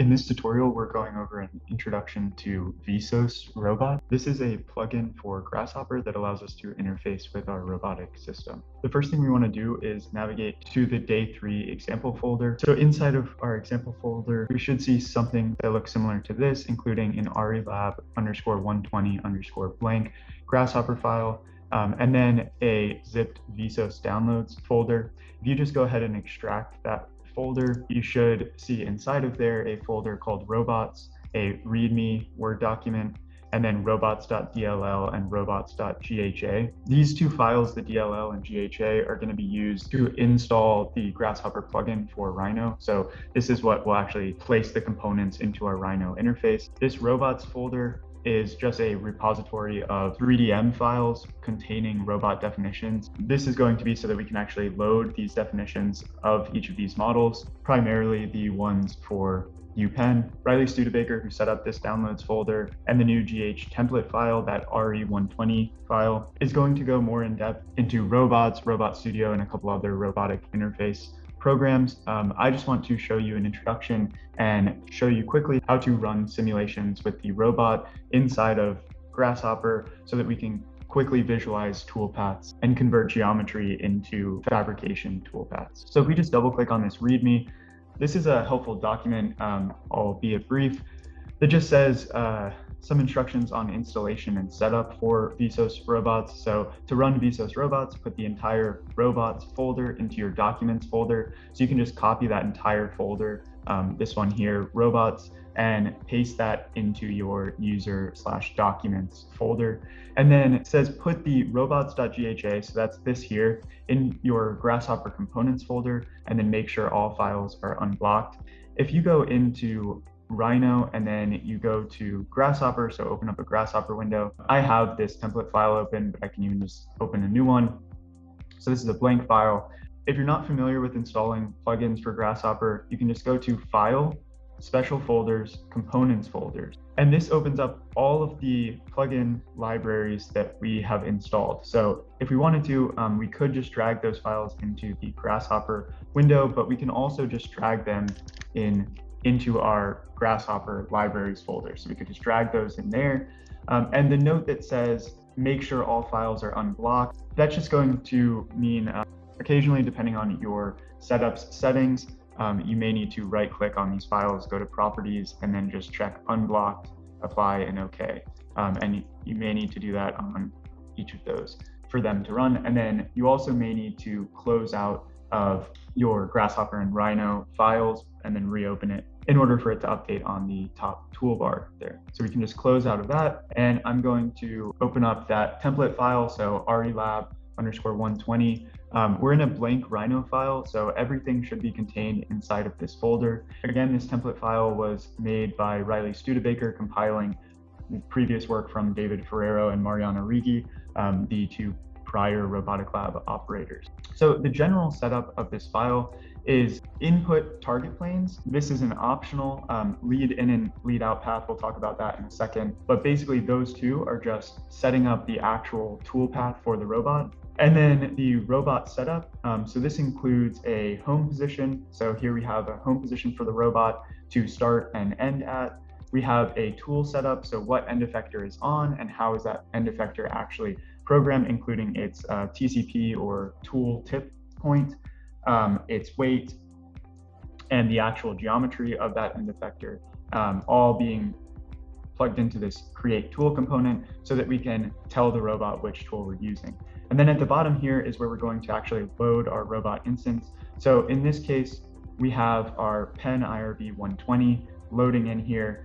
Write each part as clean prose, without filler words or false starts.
In this tutorial, we're going over an introduction to Visose Robots. This is a plugin for Grasshopper that allows us to interface with our robotic system. The first thing we want to do is navigate to the day 3 example folder. So inside of our example folder, we should see something that looks similar to this, including an RELab_120_blank Grasshopper file, and then a zipped Visose downloads folder. If you just go ahead and extract that folder, you should see inside of there a folder called robots, a README Word document, and then robots.dll and robots.gha. These two files, the DLL and GHA, are going to be used to install the Grasshopper plugin for Rhino. So this is what will actually place the components into our Rhino interface. This robots folder is just a repository of 3DM files containing robot definitions. This is going to be so that we can actually load these definitions of each of these models, primarily the ones for UPenn. Riley Studebaker, who set up this downloads folder, and the new GH template file, that RE120 file, is going to go more in depth into robots, Robot Studio, and a couple other robotic interface programs. I just want to show you an introduction and show you quickly how to run simulations with the robot inside of Grasshopper so that we can quickly visualize toolpaths and convert geometry into fabrication toolpaths. So if we just double click on this README, this is a helpful document, albeit brief, that just says some instructions on installation and setup for Visose Robots. So to run Visose Robots, put the entire robots folder into your documents folder. So you can just copy that entire folder, this one here, robots, and paste that into your user/documents folder. And then it says put the robots.gha, so that's this here, in your Grasshopper components folder, and then make sure all files are unblocked. If you go into Rhino and then you go to Grasshopper, so open up a Grasshopper window. I have this template file open, but I can even just open a new one. So this is a blank file. If you're not familiar with installing plugins for Grasshopper, you can just go to File, Special Folders, Components folders. And this opens up all of the plugin libraries that we have installed. So if we wanted to, we could just drag those files into the Grasshopper window, but we can also just drag them into our Grasshopper libraries folder. So we could just drag those in there. And the note that says, make sure all files are unblocked, that's just going to mean occasionally, depending on your setup's settings, you may need to right click on these files, go to properties, and then just check unblocked, apply, and OK. And you may need to do that on each of those for them to run. And then you also may need to close out of your Grasshopper and Rhino files and then reopen it in order for it to update on the top toolbar there. So we can just close out of that, and I'm going to open up that template file, so RELab_120. We're in a blank Rhino file, so everything should be contained inside of this folder. Again, this template file was made by Riley Studebaker, compiling previous work from David Forero and Mariana Righi, the two prior robotic lab operators. So the general setup of this file is input target planes. This is an optional lead in and lead out path. We'll talk about that in a second. But basically those two are just setting up the actual toolpath for the robot. And then the robot setup. So this includes a home position. So here we have a home position for the robot to start and end at. We have a tool setup. So what end effector is on and how is that end effector actually programmed, including its TCP or tool tip point, its weight, and the actual geometry of that end effector, all being plugged into this create tool component so that we can tell the robot which tool we're using. And then at the bottom here is where we're going to actually load our robot instance. So in this case, we have our Penn IRB 120 loading in here,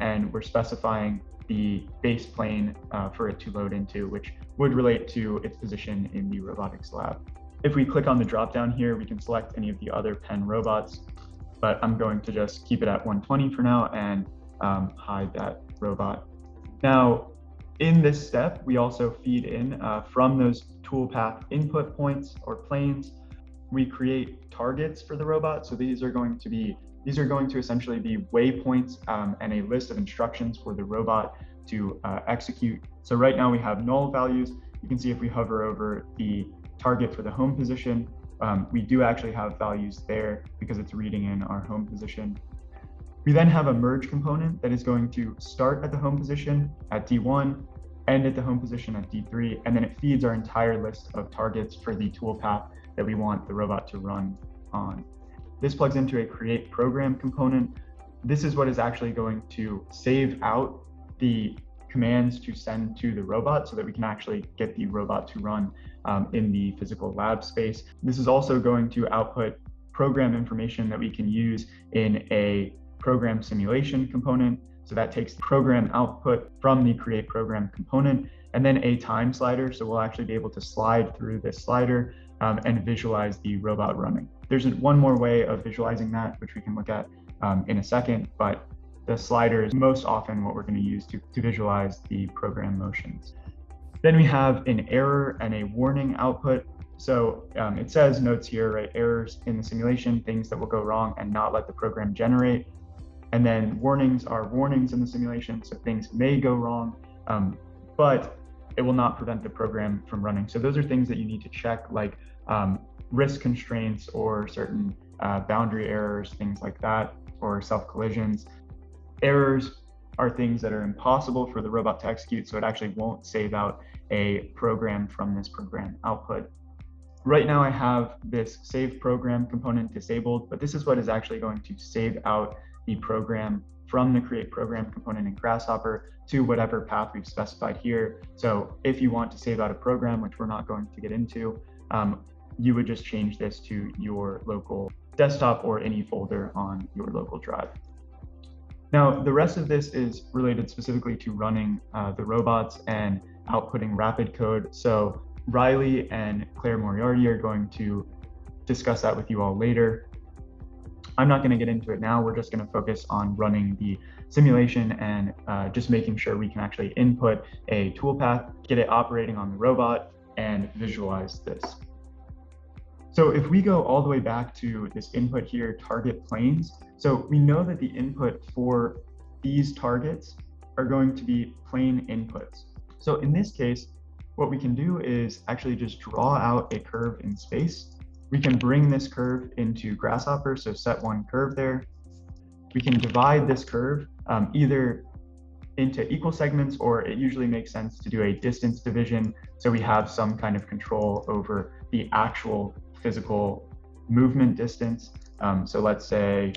and we're specifying the base plane for it to load into, which would relate to its position in the robotics lab. If we click on the drop down here, we can select any of the other Penn robots, but I'm going to just keep it at 120 for now and hide that robot. Now, in this step, we also feed in from those toolpath input points or planes, we create targets for the robot. So these are going to essentially be waypoints and a list of instructions for the robot to execute. So right now we have null values. You can see if we hover over the target for the home position, we do actually have values there because it's reading in our home position. We then have a merge component that is going to start at the home position at D1, end at the home position at D3, and then it feeds our entire list of targets for the toolpath that we want the robot to run on. This plugs into a create program component. This is what is actually going to save out the commands to send to the robot so that we can actually get the robot to run in the physical lab space. This is also going to output program information that we can use in a program simulation component. So that takes the program output from the create program component, and then a time slider. So we'll actually be able to slide through this slider and visualize the robot running. There's one more way of visualizing that, which we can look at in a second, but the slider is most often what we're going to use to visualize the program motions. Then we have an error and a warning output. So it says notes here, right? Errors in the simulation, things that will go wrong and not let the program generate. And then warnings are warnings in the simulation, so things may go wrong, but it will not prevent the program from running. So those are things that you need to check, like risk constraints or certain boundary errors, things like that, or self-collisions. Errors are things that are impossible for the robot to execute, so it actually won't save out a program from this program output. Right now I have this save program component disabled, but this is what is actually going to save out the program from the create program component in Grasshopper to whatever path we've specified here. So if you want to save out a program, which we're not going to get into, you would just change this to your local desktop or any folder on your local drive. Now, the rest of this is related specifically to running the robots and outputting rapid code. So Riley and Claire Moriarty are going to discuss that with you all later. I'm not going to get into it now. We're just going to focus on running the simulation and just making sure we can actually input a toolpath, get it operating on the robot, and visualize this. So if we go all the way back to this input here, target planes, so we know that the input for these targets are going to be plane inputs. So in this case, what we can do is actually just draw out a curve in space. We can bring this curve into Grasshopper, so set one curve there. We can divide this curve either into equal segments, or it usually makes sense to do a distance division, so we have some kind of control over the actual physical movement distance. So let's say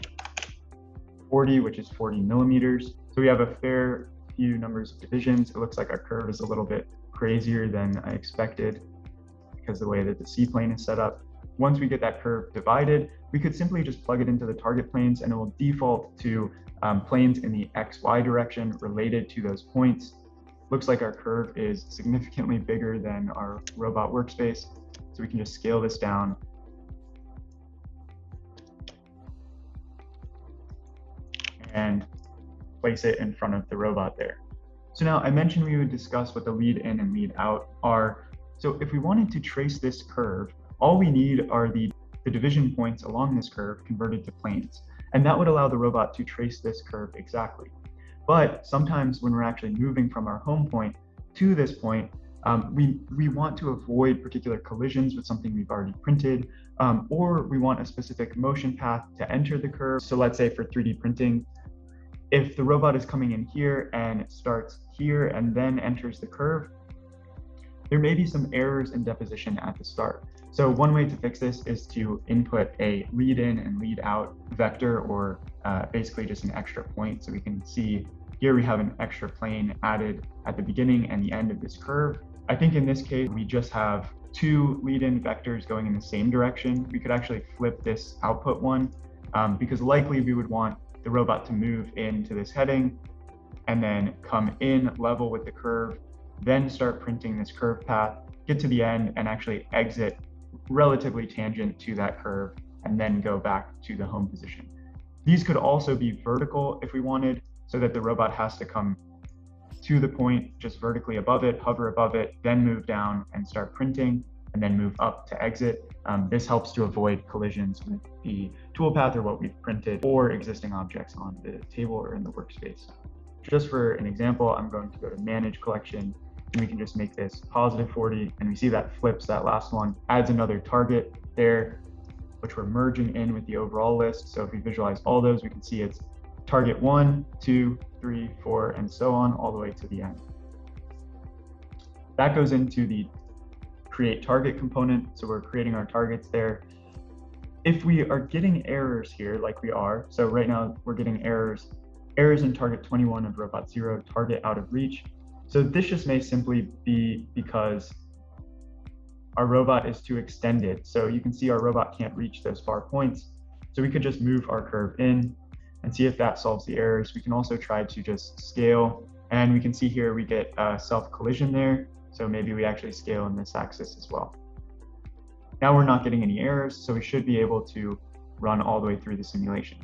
40, which is 40 millimeters. So we have a fair few numbers of divisions. It looks like our curve is a little bit crazier than I expected because the way that the C-plane is set up. Once we get that curve divided, we could simply just plug it into the target planes and it will default to planes in the XY direction related to those points. Looks like our curve is significantly bigger than our robot workspace. So we can just scale this down. And place it in front of the robot there. So now I mentioned we would discuss what the lead in and lead out are. So if we wanted to trace this curve, all we need are the division points along this curve converted to planes. And that would allow the robot to trace this curve exactly. But sometimes when we're actually moving from our home point to this point, we want to avoid particular collisions with something we've already printed, or we want a specific motion path to enter the curve. So let's say for 3D printing, if the robot is coming in here and it starts here and then enters the curve, there may be some errors in deposition at the start. So one way to fix this is to input a lead in and lead out vector, or basically just an extra point. So we can see here we have an extra plane added at the beginning and the end of this curve. I think in this case, we just have two lead-in vectors going in the same direction. We could actually flip this output one because likely we would want the robot to move into this heading and then come in level with the curve, then start printing this curve path, get to the end and actually exit relatively tangent to that curve, and then go back to the home position. These could also be vertical if we wanted, so that the robot has to come to the point just vertically above it, hover above it, then move down and start printing, and then move up to exit. This helps to avoid collisions with the toolpath or what we've printed or existing objects on the table or in the workspace. Just for an example, I'm going to go to manage collection, and we can just make this positive 40, and we see that flips that last one, adds another target there, which we're merging in with the overall list. So if we visualize all those, we can see it's target 1, 2, 3, 4, and so on, all the way to the end. That goes into the create target component, so we're creating our targets there. If we are getting errors here, like we are, so right now we're getting errors in target 21 of robot 0, target out of reach. So this just may simply be because our robot is too extended. So you can see our robot can't reach those far points. So we could just move our curve in and see if that solves the errors. We can also try to just scale, and we can see here we get a self-collision there. So maybe we actually scale in this axis as well. Now we're not getting any errors, so we should be able to run all the way through the simulation.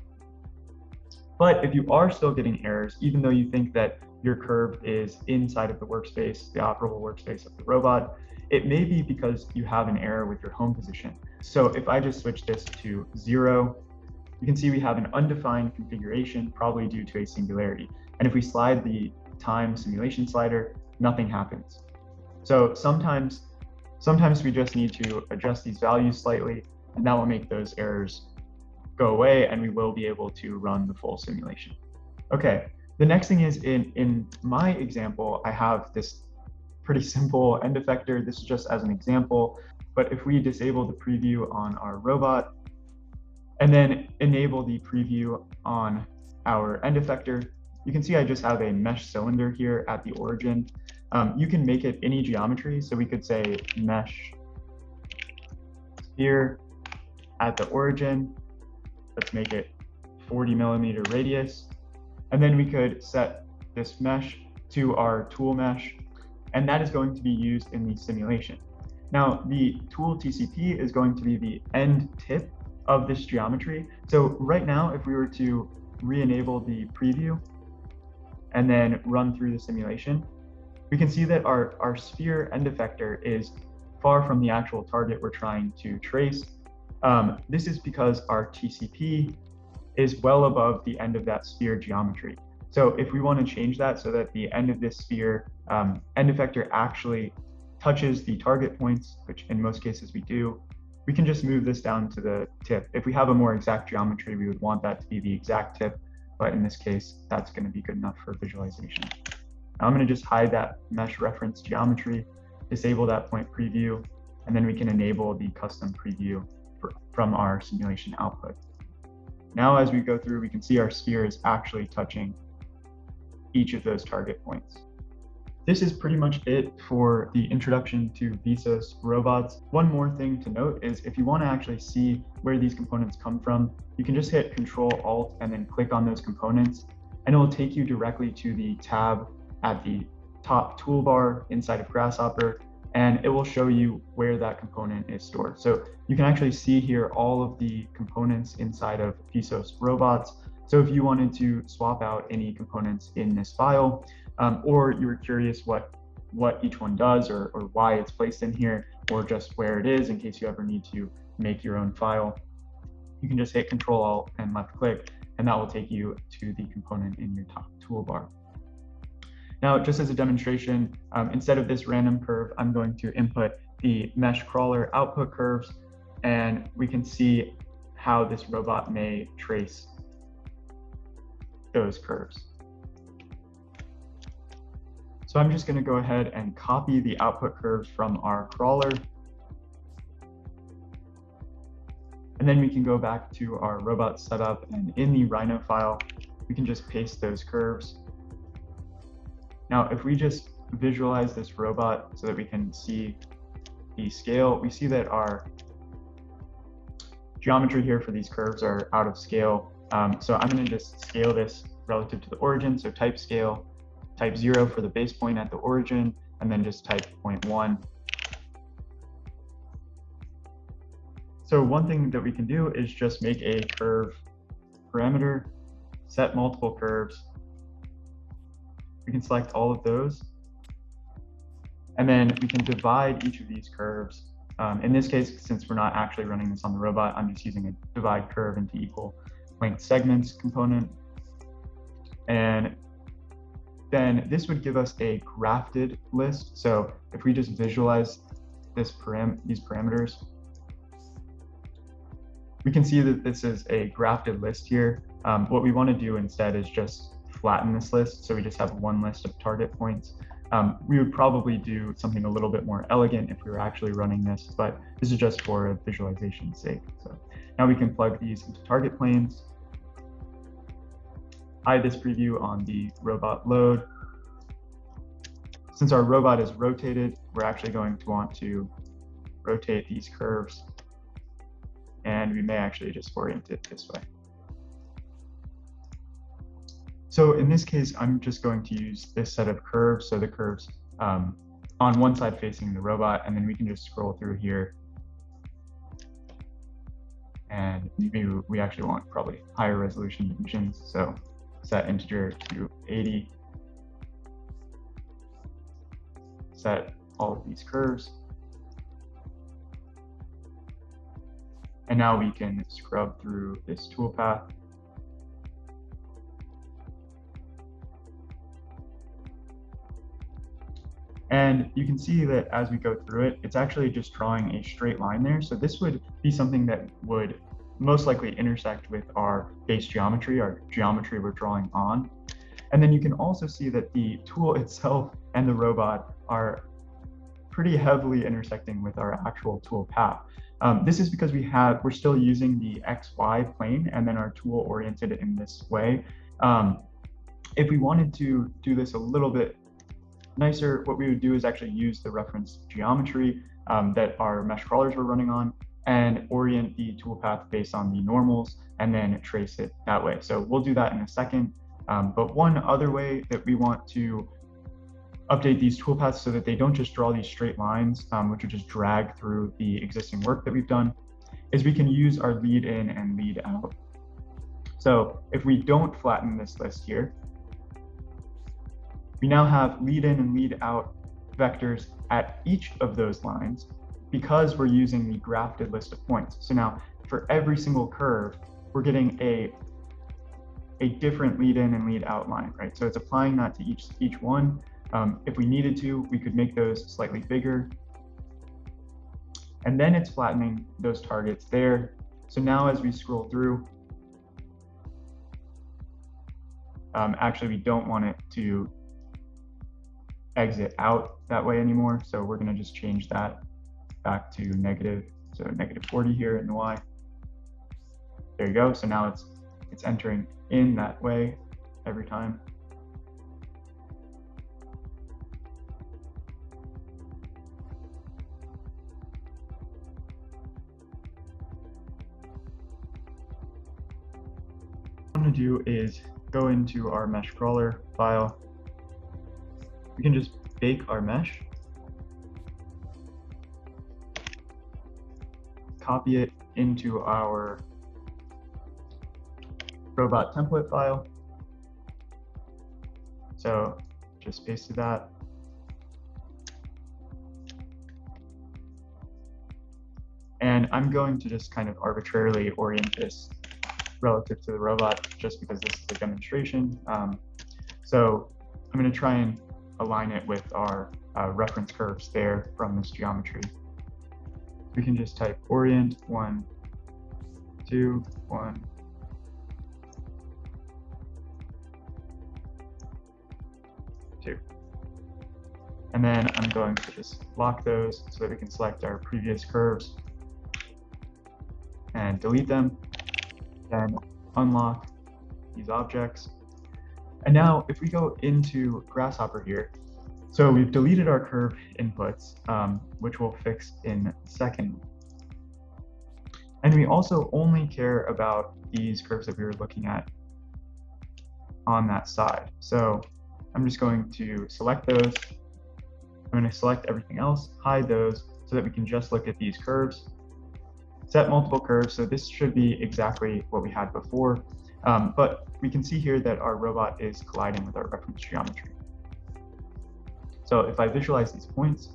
But if you are still getting errors, even though you think that your curve is inside of the workspace, the operable workspace of the robot, it may be because you have an error with your home position. So if I just switch this to 0, you can see we have an undefined configuration, probably due to a singularity. And if we slide the time simulation slider, nothing happens. So sometimes we just need to adjust these values slightly, and that will make those errors go away, and we will be able to run the full simulation. Okay, the next thing is in my example, I have this pretty simple end effector. This is just as an example, but if we disable the preview on our robot and then enable the preview on our end effector, you can see I just have a mesh cylinder here at the origin. You can make it any geometry, so we could say mesh here at the origin. Let's make it 40 millimeter radius. And then we could set this mesh to our tool mesh, and that is going to be used in the simulation. Now, the tool TCP is going to be the end tip of this geometry. So right now, if we were to re-enable the preview and then run through the simulation, we can see that our sphere end effector is far from the actual target we're trying to trace. This is because our TCP is well above the end of that sphere geometry. So if we want to change that so that the end of this sphere end effector actually touches the target points, which in most cases we do, we can just move this down to the tip. If we have a more exact geometry, we would want that to be the exact tip, but in this case, that's going to be good enough for visualization. Now I'm going to just hide that mesh reference geometry, disable that point preview, and then we can enable the custom preview from our simulation output. Now, as we go through, we can see our sphere is actually touching each of those target points. This is pretty much it for the introduction to Visose Robots. One more thing to note is if you want to actually see where these components come from, you can just hit Control-Alt and then click on those components, and it will take you directly to the tab at the top toolbar inside of Grasshopper, and it will show you where that component is stored. So you can actually see here all of the components inside of Visose Robots. So if you wanted to swap out any components in this file, or you were curious what each one does or why it's placed in here, or just where it is in case you ever need to make your own file, you can just hit Control-Alt and left click, and that will take you to the component in your top toolbar. Now, just as a demonstration, instead of this random curve, I'm going to input the mesh crawler output curves, and we can see how this robot may trace those curves. So I'm just going to go ahead and copy the output curves from our crawler. And then we can go back to our robot setup, and in the Rhino file, we can just paste those curves. Now, if we just visualize this robot so that we can see the scale, we see that our geometry here for these curves are out of scale. So I'm going to just scale this relative to the origin. So type scale, type 0 for the base point at the origin, and then just type 0.1. So one thing that we can do is just make a curve parameter, set multiple curves. We can select all of those, and then we can divide each of these curves. In this case, since we're not actually running this on the robot, I'm just using a divide curve into equal length segments component. And then this would give us a grafted list. So if we just visualize these parameters, we can see that this is a grafted list here. What we want to do instead is just flatten this list, so we just have one list of target points. We would probably do something a little bit more elegant if we were actually running this, but this is just for visualization's sake. So now we can plug these into target planes, hide this preview on the robot load. Since our robot is rotated, we're actually going to want to rotate these curves, and we may actually just orient it this way. So in this case, I'm just going to use this set of curves. So the curves on one side facing the robot, and then we can just scroll through here. And maybe we actually want probably higher resolution dimensions. So set integer to 80. Set all of these curves. And now we can scrub through this toolpath. And you can see that as we go through it, it's actually just drawing a straight line there. So this would be something that would most likely intersect with our base geometry, our geometry we're drawing on. And then you can also see that the tool itself and the robot are pretty heavily intersecting with our actual tool path. This is because we're still using the XY plane and then our tool oriented in this way. If we wanted to do this a little bit nicer, what we would do is actually use the reference geometry that our mesh crawlers were running on and orient the toolpath based on the normals and then trace it that way. So we'll do that in a second. But one other way that we want to update these toolpaths so that they don't just draw these straight lines, which would just drag through the existing work that we've done, is we can use our lead in and lead out. So if we don't flatten this list here, we now have lead in and lead out vectors at each of those lines because we're using the grafted list of points. So now for every single curve, we're getting a different lead in and lead out line, right? So it's applying that to each one. If we needed to, we could make those slightly bigger. And then it's flattening those targets there. So now as we scroll through, actually we don't want it to exit out that way anymore. So we're gonna just change that back to negative. So negative 40 here in the Y. There you go. So now it's entering in that way every time. What I'm going to do is go into our mesh crawler file. We can just bake our mesh, copy it into our robot template file. So just pasted that. And I'm going to just kind of arbitrarily orient this relative to the robot just because this is a demonstration. So I'm going to try and align it with our reference curves there from this geometry. We can just type orient 1, 2, 1. And then I'm going to just lock those so that we can select our previous curves and delete them, and unlock these objects. And now if we go into Grasshopper here, so we've deleted our curve inputs, which we'll fix in a second. And we also only care about these curves that we were looking at on that side. So I'm just going to select those. I'm going to select everything else, hide those so that we can just look at these curves. Set multiple curves. So this should be exactly what we had before. But we can see here that our robot is colliding with our reference geometry. So if I visualize these points,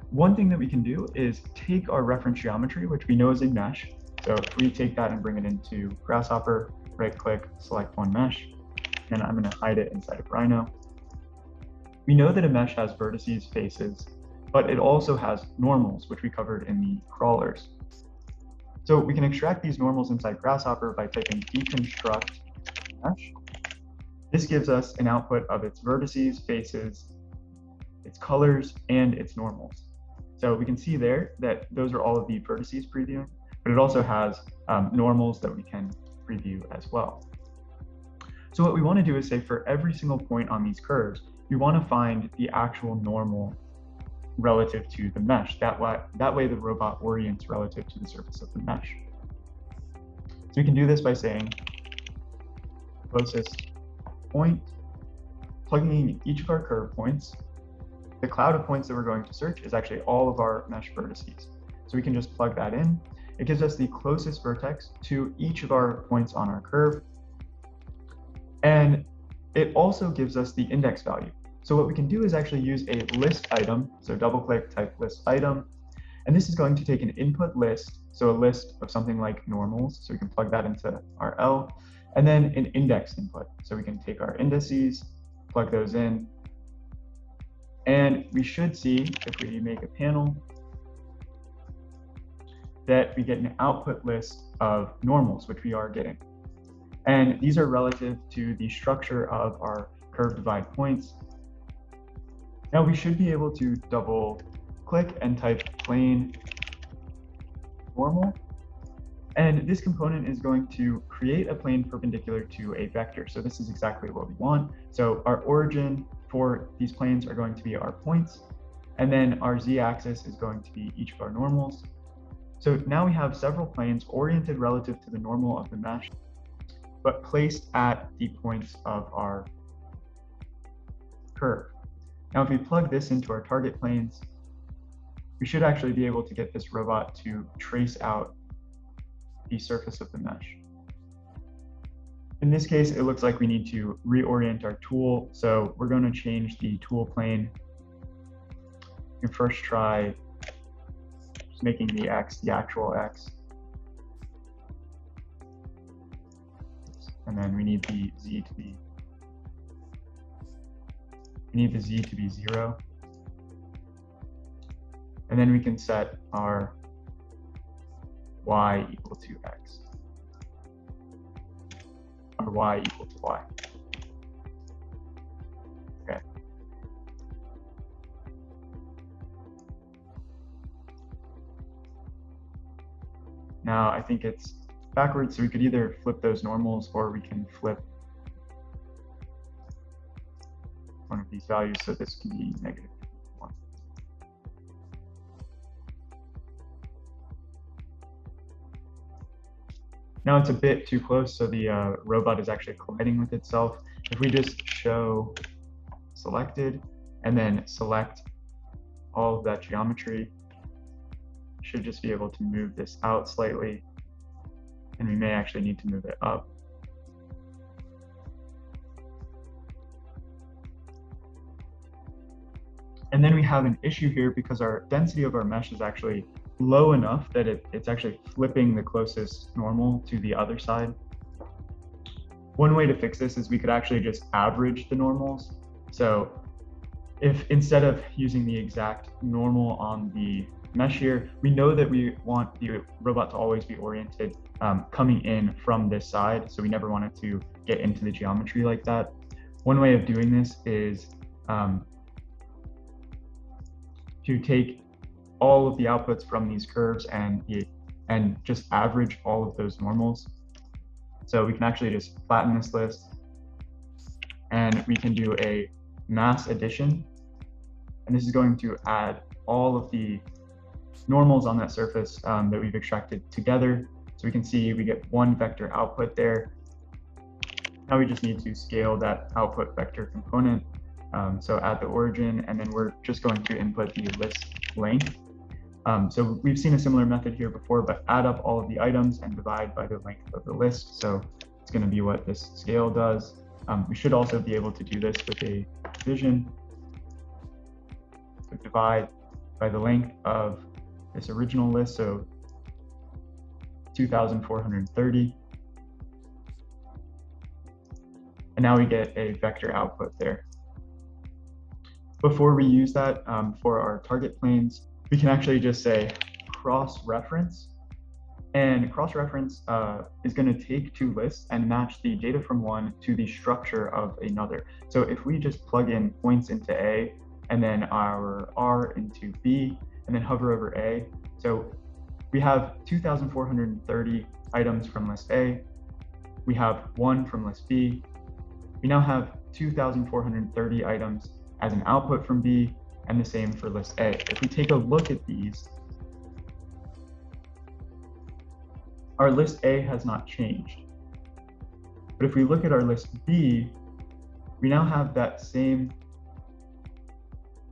one thing that we can do is take our reference geometry, which we know is a mesh. So if we take that and bring it into Grasshopper, right click, select one mesh, and I'm going to hide it inside of Rhino. We know that a mesh has vertices, faces, but it also has normals, which we covered in the crawlers. So we can extract these normals inside Grasshopper by typing deconstruct mesh. This gives us an output of its vertices, faces, its colors, and its normals. So we can see there that those are all of the vertices previewing, but it also has normals that we can preview as well. So what we want to do is say for every single point on these curves, we want to find the actual normal relative to the mesh. That way the robot orients relative to the surface of the mesh. So we can do this by saying closest point, plugging in each of our curve points. The cloud of points that we're going to search is actually all of our mesh vertices. So we can just plug that in. It gives us the closest vertex to each of our points on our curve. And it also gives us the index value. So what we can do is actually use a list item. So double click, type list item. And this is going to take an input list. So a list of something like normals. So we can plug that into our L. And then an index input. So we can take our indices, plug those in. And we should see, if we make a panel, that we get an output list of normals, which we are getting. And these are relative to the structure of our curve divide points. Now we should be able to double click and type plane normal. And this component is going to create a plane perpendicular to a vector. So this is exactly what we want. So our origin for these planes are going to be our points. And then our z-axis is going to be each of our normals. So now we have several planes oriented relative to the normal of the mesh, but placed at the points of our curve. Now, if we plug this into our target planes, we should actually be able to get this robot to trace out the surface of the mesh. In this case, it looks like we need to reorient our tool. So we're going to change the tool plane. We can first try just making the X the actual X. And then we need the Z to be, to be 0. And then we can set our Y equal to X. Or Y equal to Y. Okay. Now I think it's backwards, so we could either flip those normals or we can flip one of these values, so this can be -1. Now it's a bit too close, so the robot is actually colliding with itself. If we just show selected and then select all of that geometry, should just be able to move this out slightly, and we may actually need to move it up. And then we have an issue here because our density of our mesh is actually low enough that it's actually flipping the closest normal to the other side. One way to fix this is we could actually just average the normals. So if instead of using the exact normal on the mesh here, we know that we want the robot to always be oriented coming in from this side. So we never want it to get into the geometry like that. One way of doing this is to take all of the outputs from these curves and just average all of those normals. So we can actually just flatten this list, and we can do a mass addition. And this is going to add all of the normals on that surface that we've extracted together. So we can see we get one vector output there. Now we just need to scale that output vector component. So add the origin, and then we're just going to input the list length. So we've seen a similar method here before, but add up all of the items and divide by the length of the list. So it's going to be what this scale does. We should also be able to do this with a division. So divide by the length of this original list, so 2,430. And now we get a vector output there. Before we use that for our target planes, we can actually just say cross-reference And cross-reference is going to take two lists and match the data from one to the structure of another. So if we just plug in points into A and then our R into B and then hover over A, so we have 2,430 items from list A. We have one from list B. We now have 2,430 items as an output from B, and the same for list A. If we take a look at these, our list A has not changed. But if we look at our list B, we now have that same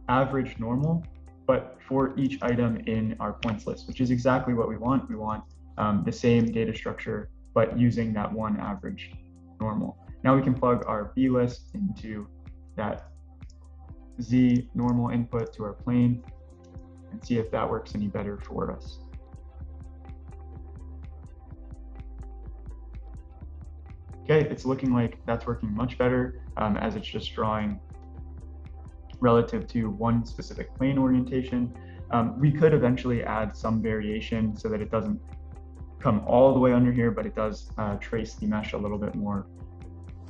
average normal, but for each item in our points list, which is exactly what we want. We want the same data structure, but using that one average normal. Now we can plug our B list into that Z normal input to our plane and see if that works any better for us. Okay, it's looking like that's working much better as it's just drawing relative to one specific plane orientation. We could eventually add some variation so that it doesn't come all the way under here, but it does trace the mesh a little bit more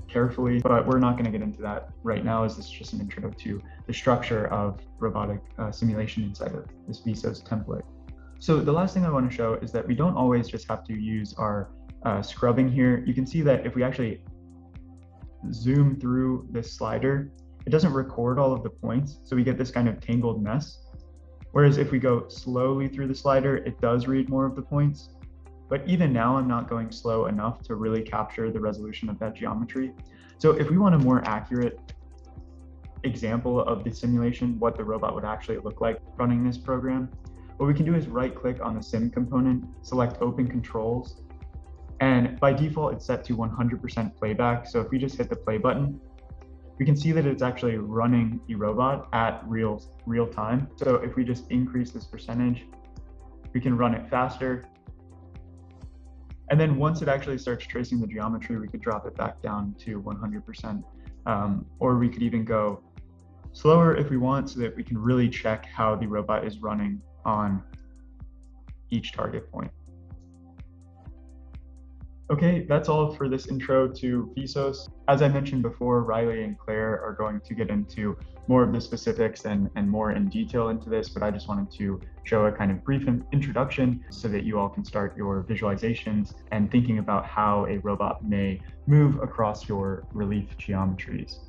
carefully, but we're not going to get into that right now, as this is just an intro to the structure of robotic simulation inside of this Visose template. So the last thing I want to show is that we don't always just have to use our scrubbing here. You can see that if we actually zoom through this slider, it doesn't record all of the points, so we get this kind of tangled mess. Whereas if we go slowly through the slider, it does read more of the points. But even now, I'm not going slow enough to really capture the resolution of that geometry. So if we want a more accurate example of the simulation, what the robot would actually look like running this program, what we can do is right-click on the sim component, select Open Controls, and by default, it's set to 100% playback. So if we just hit the play button, we can see that it's actually running the robot at real time. So if we just increase this percentage, we can run it faster. And then once it actually starts tracing the geometry, we could drop it back down to 100%. Or we could even go slower if we want, so that we can really check how the robot is running on each target point. Okay, that's all for this intro to Visose. As I mentioned before, Riley and Claire are going to get into more of the specifics and more in detail into this, but I just wanted to show a kind of brief introduction so that you all can start your visualizations and thinking about how a robot may move across your relief geometries.